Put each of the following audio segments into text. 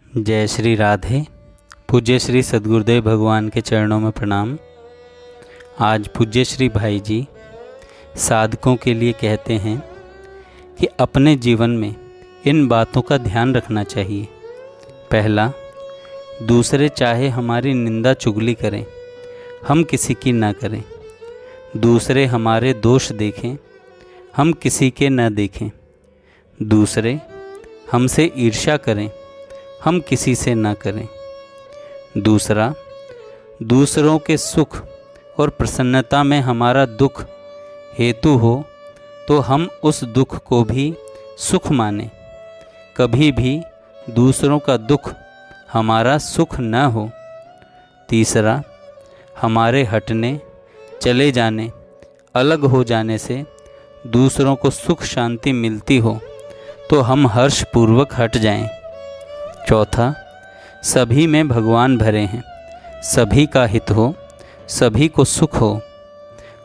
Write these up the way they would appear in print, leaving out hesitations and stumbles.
जय श्री राधे। पूज्य श्री सद्गुरुदेव भगवान के चरणों में प्रणाम। आज पूज्य श्री भाई जी साधकों के लिए कहते हैं कि अपने जीवन में इन बातों का ध्यान रखना चाहिए। पहला, दूसरे चाहे हमारी निंदा चुगली करें, हम किसी की ना करें। दूसरे हमारे दोष देखें, हम किसी के न देखें। दूसरे हमसे ईर्ष्या करें, हम किसी से ना करें। दूसरा, दूसरों के सुख और प्रसन्नता में हमारा दुख हेतु हो तो हम उस दुख को भी सुख मानें। कभी भी दूसरों का दुख हमारा सुख न हो। तीसरा, हमारे हटने, चले जाने, अलग हो जाने से दूसरों को सुख शांति मिलती हो तो हम हर्षपूर्वक हट जाएं। चौथा, सभी में भगवान भरे हैं, सभी का हित हो, सभी को सुख हो।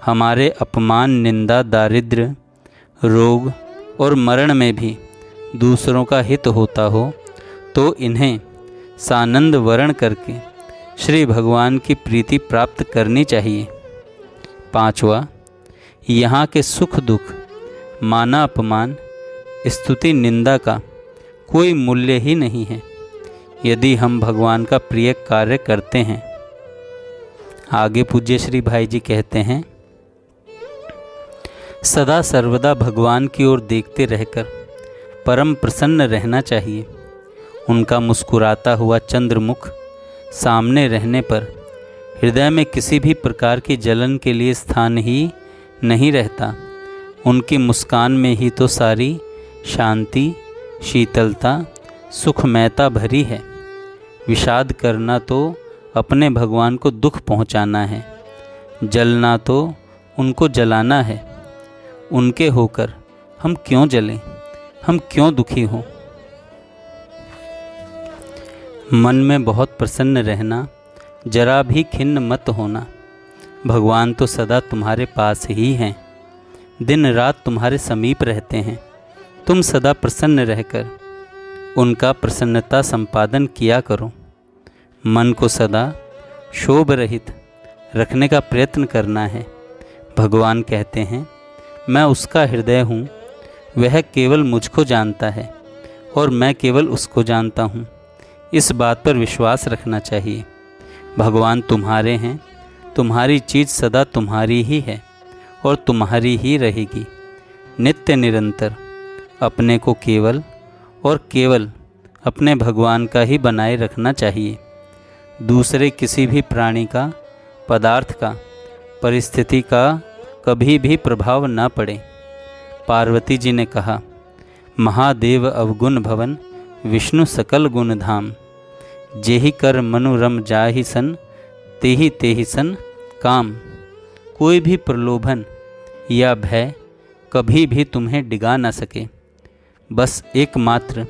हमारे अपमान, निंदा, दारिद्र्य, रोग और मरण में भी दूसरों का हित होता हो तो इन्हें सानंद वर्ण करके श्री भगवान की प्रीति प्राप्त करनी चाहिए। पांचवा, यहाँ के सुख दुख, माना अपमान, स्तुति निंदा का कोई मूल्य ही नहीं है यदि हम भगवान का प्रिय कार्य करते हैं। आगे पूज्य श्री भाई जी कहते हैं, सदा सर्वदा भगवान की ओर देखते रहकर परम प्रसन्न रहना चाहिए। उनका मुस्कुराता हुआ चंद्रमुख सामने रहने पर हृदय में किसी भी प्रकार की जलन के लिए स्थान ही नहीं रहता। उनकी मुस्कान में ही तो सारी शांति, शीतलता, सुखमयता भरी है। विषाद करना तो अपने भगवान को दुख पहुंचाना है, जलना तो उनको जलाना है। उनके होकर हम क्यों जलें, हम क्यों दुखी हों। मन में बहुत प्रसन्न रहना, जरा भी खिन्न मत होना। भगवान तो सदा तुम्हारे पास ही हैं, दिन रात तुम्हारे समीप रहते हैं। तुम सदा प्रसन्न रहकर उनका प्रसन्नता संपादन किया करो। मन को सदा शोभ रहित रखने का प्रयत्न करना है। भगवान कहते हैं, मैं उसका हृदय हूँ, वह केवल मुझको जानता है और मैं केवल उसको जानता हूँ। इस बात पर विश्वास रखना चाहिए। भगवान तुम्हारे हैं, तुम्हारी चीज़ सदा तुम्हारी ही है और तुम्हारी ही रहेगी। नित्य निरंतर अपने को केवल और केवल अपने भगवान का ही बनाए रखना चाहिए। दूसरे किसी भी प्राणी का, पदार्थ का, परिस्थिति का कभी भी प्रभाव न पड़े। पार्वती जी ने कहा, महादेव अवगुण भवन, विष्णु सकल गुण धाम। जेहि कर मनुरम जाहि सन, तेहि तेहि सन काम। कोई भी प्रलोभन या भय कभी भी तुम्हें डिगा न सके। बस एकमात्र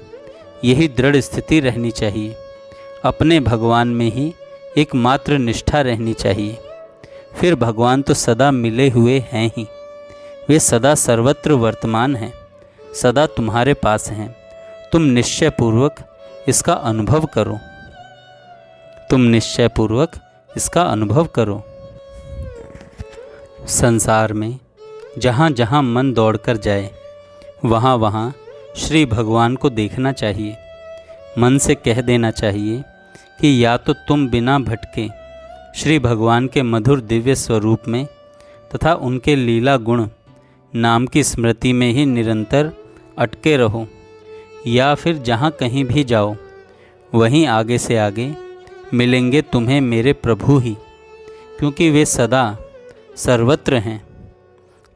यही दृढ़ स्थिति रहनी चाहिए। अपने भगवान में ही एकमात्र निष्ठा रहनी चाहिए। फिर भगवान तो सदा मिले हुए हैं ही, वे सदा सर्वत्र वर्तमान हैं, सदा तुम्हारे पास हैं। तुम निश्चयपूर्वक इसका अनुभव करो। तुम निश्चयपूर्वक इसका अनुभव करो। संसार में जहाँ जहाँ मन दौड़कर जाए, वहाँ वहाँ श्री भगवान को देखना चाहिए। मन से कह देना चाहिए कि या तो तुम बिना भटके श्री भगवान के मधुर दिव्य स्वरूप में तथा उनके लीला गुण नाम की स्मृति में ही निरंतर अटके रहो, या फिर जहाँ कहीं भी जाओ वहीं आगे से आगे मिलेंगे तुम्हें मेरे प्रभु ही, क्योंकि वे सदा सर्वत्र हैं।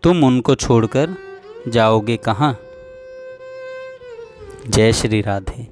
तुम उनको छोड़कर जाओगे कहाँ। जय श्री राधे।